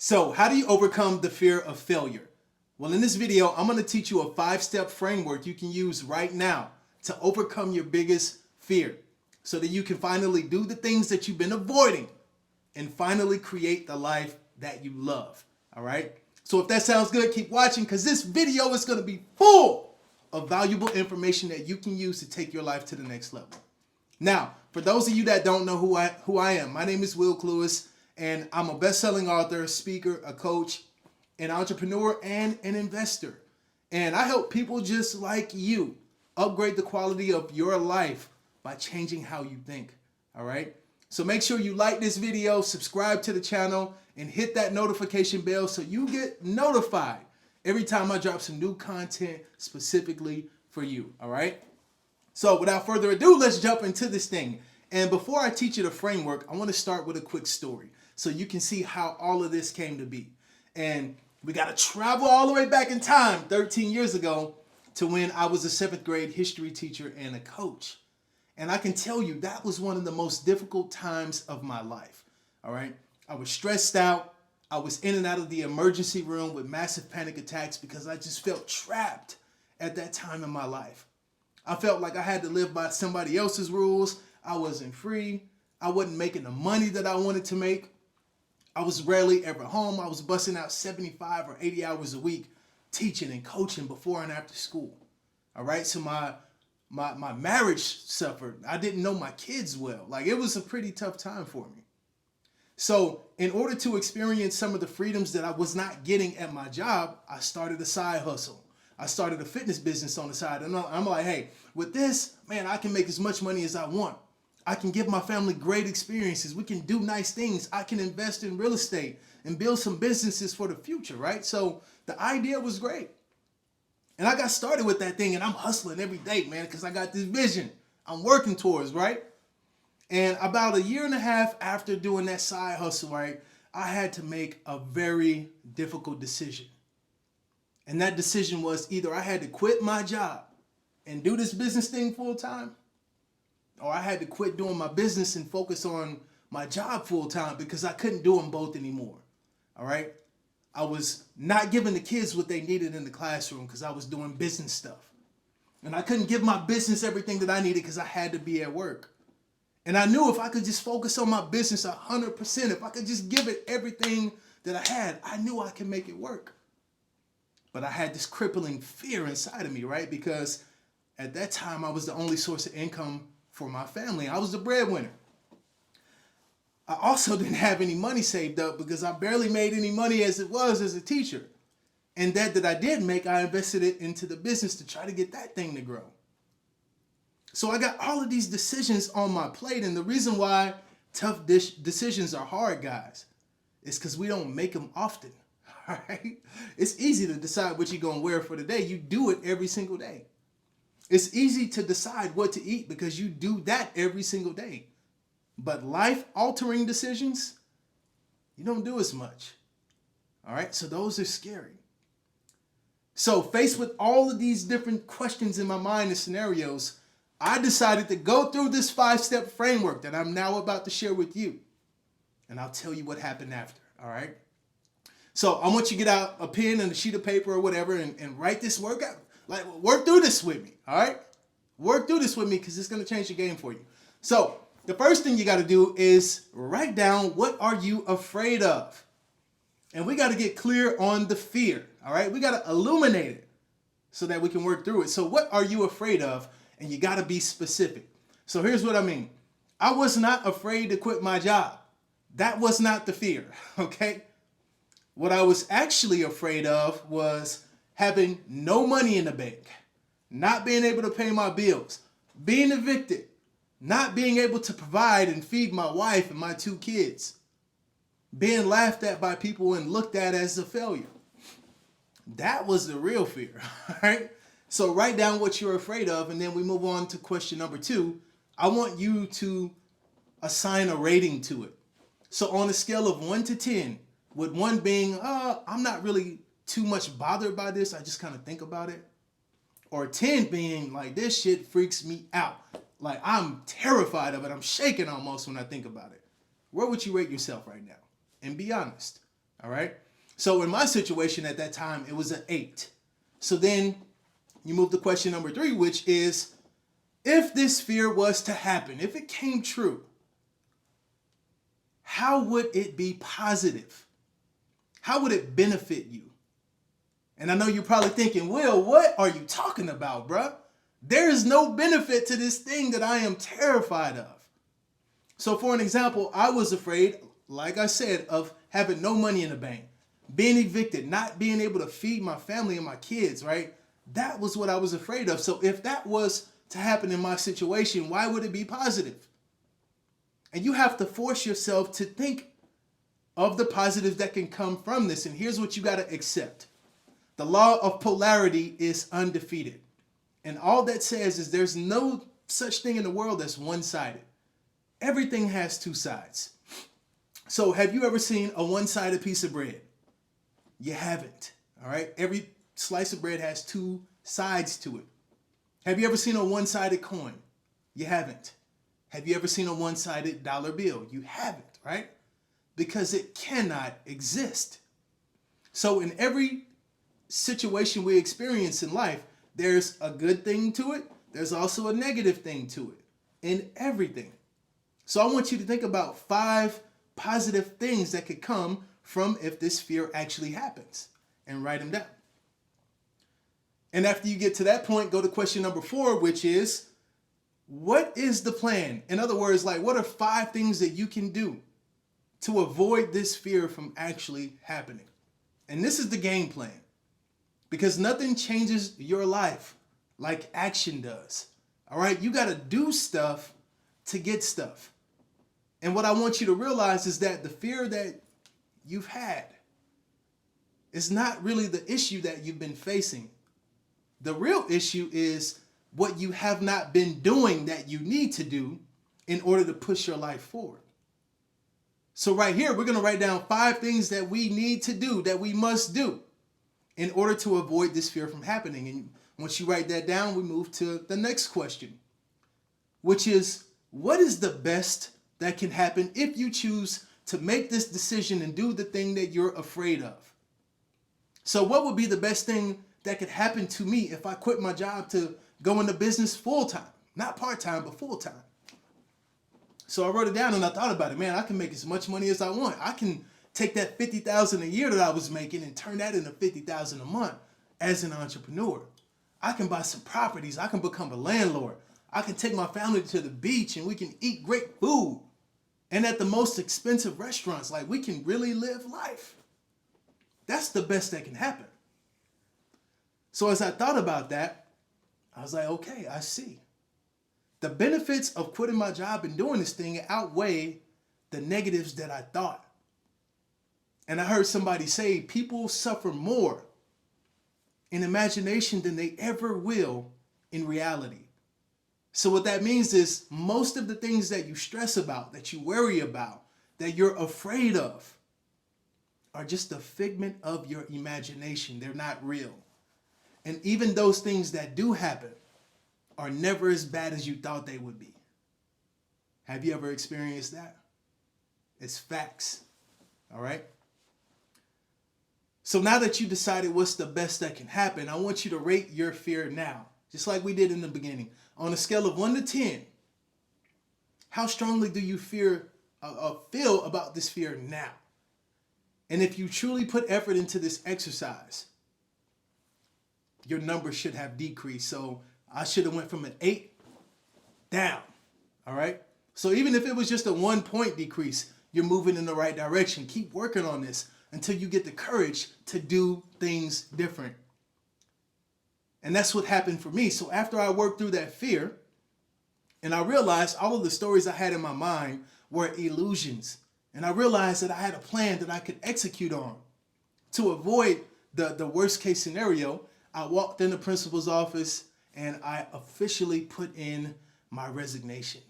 So how do you overcome the fear of failure? Well, in this video, I'm going to teach you a 5-step framework you can use right now to overcome your biggest fear so that you can finally do the things that you've been avoiding and finally create the life that you love. All right? So if that sounds good, keep watching because this video is going to be full of valuable information that you can use to take your life to the next level. Now, for those of you that don't know who I am, my name is Will Lewis, and I'm a best-selling author, speaker, a coach, an entrepreneur, and an investor. And I help people just like you upgrade the quality of your life by changing how you think. All right? So make sure you like this video, subscribe to the channel, and hit that notification bell so you get notified every time I drop some new content specifically for you. All right? So without further ado, let's jump into this thing. And before I teach you the framework, I want to start with a quick story so you can see how all of this came to be. And we got to travel all the way back in time, 13 years ago, to when I was a 7th grade history teacher and a coach. And I can tell you that was one of the most difficult times of my life. All right. I was stressed out. I was in and out of the emergency room with massive panic attacks because I just felt trapped at that time in my life. I felt like I had to live by somebody else's rules. I wasn't free. I wasn't making the money that I wanted to make. I was rarely ever home. I was busting out 75 or 80 hours a week teaching and coaching before and after school. All right. So my marriage suffered. I didn't know my kids well. Like, it was a pretty tough time for me. So in order to experience some of the freedoms that I was not getting at my job, I started a side hustle. I started a fitness business on the side. And I'm like, hey, with this, man, I can make as much money as I want. I can give my family great experiences. We can do nice things. I can invest in real estate and build some businesses for the future, right? So the idea was great. And I got started with that thing, and I'm hustling every day, man, because I got this vision I'm working towards, right? And about a year and a half after doing that side hustle, right, I had to make a very difficult decision. And that decision was either I had to quit my job and do this business thing full time, or I had to quit doing my business and focus on my job full time because I couldn't do them both anymore. All right. I was not giving the kids what they needed in the classroom because I was doing business stuff. And I couldn't give my business everything that I needed because I had to be at work. And I knew if I could just focus on my business 100%, if I could just give it everything that I had, I knew I could make it work. But I had this crippling fear inside of me, right? Because at that time, I was the only source of income for my family. I was the breadwinner. I also didn't have any money saved up because I barely made any money as it was as a teacher. And that I did make, I invested it into the business to try to get that thing to grow. So I got all of these decisions on my plate. And the reason why tough decisions are hard, guys, is because we don't make them often. All right? It's easy to decide what you're going to wear for the day. You do it every single day. It's easy to decide what to eat because you do that every single day. But life-altering decisions, you don't do as much. All right? So those are scary. So faced with all of these different questions in my mind and scenarios, I decided to go through this 5-step framework that I'm now about to share with you. And I'll tell you what happened after. All right? So I want you to get out a pen and a sheet of paper or whatever and write this workout. Like, work through this with me, all right? Work through this with me because it's going to change the game for you. So the first thing you got to do is write down, what are you afraid of? And we got to get clear on the fear, all right? We got to illuminate it so that we can work through it. So what are you afraid of? And you got to be specific. So here's what I mean. I was not afraid to quit my job. That was not the fear, okay? What I was actually afraid of was having no money in the bank, not being able to pay my bills, being evicted, not being able to provide and feed my wife and my 2 kids, being laughed at by people and looked at as a failure. That was the real fear, all right? So write down what you're afraid of, and then we move on to question number 2. I want you to assign a rating to it. So on a scale of 1 to 10, with 1 being, I'm not really too much bothered by this, I just kind of think about it. Or 10 being like, this shit freaks me out. Like, I'm terrified of it. I'm shaking almost when I think about it. Where would you rate yourself right now? And be honest. All right. So in my situation at that time, it was an 8. So then you move to question number 3, which is, if this fear was to happen, if it came true, how would it be positive? How would it benefit you? And I know you're probably thinking, Will, what are you talking about, bruh? There is no benefit to this thing that I am terrified of. So for an example, I was afraid, like I said, of having no money in the bank, being evicted, not being able to feed my family and my kids, right? That was what I was afraid of. So if that was to happen in my situation, why would it be positive? And you have to force yourself to think of the positives that can come from this. And here's what you got to accept. The law of polarity is undefeated. And all that says is there's no such thing in the world that's one-sided. Everything has two sides. So have you ever seen a one-sided piece of bread? You haven't. All right. Every slice of bread has two sides to it. Have you ever seen a one-sided coin? You haven't. Have you ever seen a one-sided dollar bill? You haven't, right? Because it cannot exist. So in every situation we experience in life, there's a good thing to it. There's also a negative thing to it in everything. So I want you to think about 5 positive things that could come from if this fear actually happens, and write them down. And after you get to that point, go to question number 4, which is, what is the plan? In other words, like, what are 5 things that you can do to avoid this fear from actually happening? And this is the game plan, because nothing changes your life like action does. All right, you got to do stuff to get stuff. And what I want you to realize is that the fear that you've had is not really the issue that you've been facing. The real issue is what you have not been doing that you need to do in order to push your life forward. So right here, we're going to write down 5 things that we need to do, that we must do in order to avoid this fear from happening. And once you write that down, we move to the next question, which is, what is the best that can happen if you choose to make this decision and do the thing that you're afraid of? So what would be the best thing that could happen to me if I quit my job to go into business full-time? Not part-time, but full-time. So I wrote it down and I thought about it. Man, I can make as much money as I want. I can take that $50,000 a year that I was making and turn that into $50,000 a month as an entrepreneur. I can buy some properties. I can become a landlord. I can take my family to the beach and we can eat great food. And at the most expensive restaurants, like, we can really live life. That's the best that can happen. So as I thought about that, I was like, okay, I see. The benefits of quitting my job and doing this thing outweigh the negatives that I thought. And I heard somebody say people suffer more in imagination than they ever will in reality. So what that means is most of the things that you stress about, that you worry about, that you're afraid of, are just a figment of your imagination. They're not real. And even those things that do happen are never as bad as you thought they would be. Have you ever experienced that? It's facts. All right? So now that you decided what's the best that can happen, I want you to rate your fear now, just like we did in the beginning. On a scale of 1 to 10, how strongly do you feel about this fear now? And if you truly put effort into this exercise, your number should have decreased. So I should have went from an 8 down. All right. So even if it was just a 1-point decrease, you're moving in the right direction. Keep working on this until you get the courage to do things different. And that's what happened for me. So after I worked through that fear, and I realized all of the stories I had in my mind were illusions. And I realized that I had a plan that I could execute on to avoid the worst case scenario. I walked in the principal's office and I officially put in my resignation.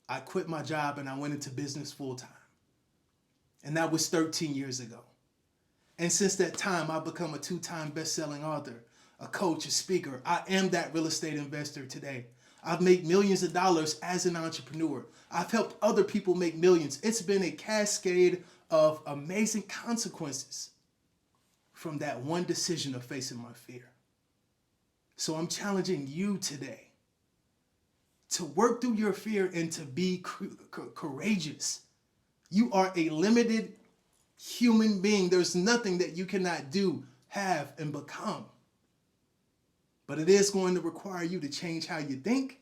I quit my job and I went into business full-time. And that was 13 years ago. And since that time, I've become a 2-time best-selling author, a coach, a speaker. I am that real estate investor today. I've made millions of dollars as an entrepreneur. I've helped other people make millions. It's been a cascade of amazing consequences from that one decision of facing my fear. So I'm challenging you today to work through your fear and to be courageous. You are a limited human being. There's nothing that you cannot do, have, and become. But it is going to require you to change how you think,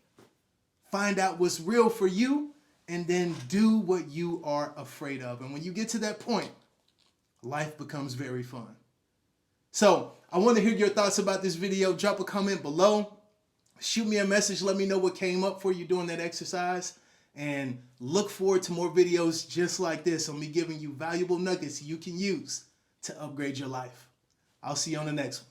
find out what's real for you, and then do what you are afraid of. And when you get to that point, life becomes very fun. So I want to hear your thoughts about this video. Drop a comment below. Shoot me a message. Let me know what came up for you doing that exercise. And look forward to more videos just like this on me giving you valuable nuggets you can use to upgrade your life. I'll see you on the next one.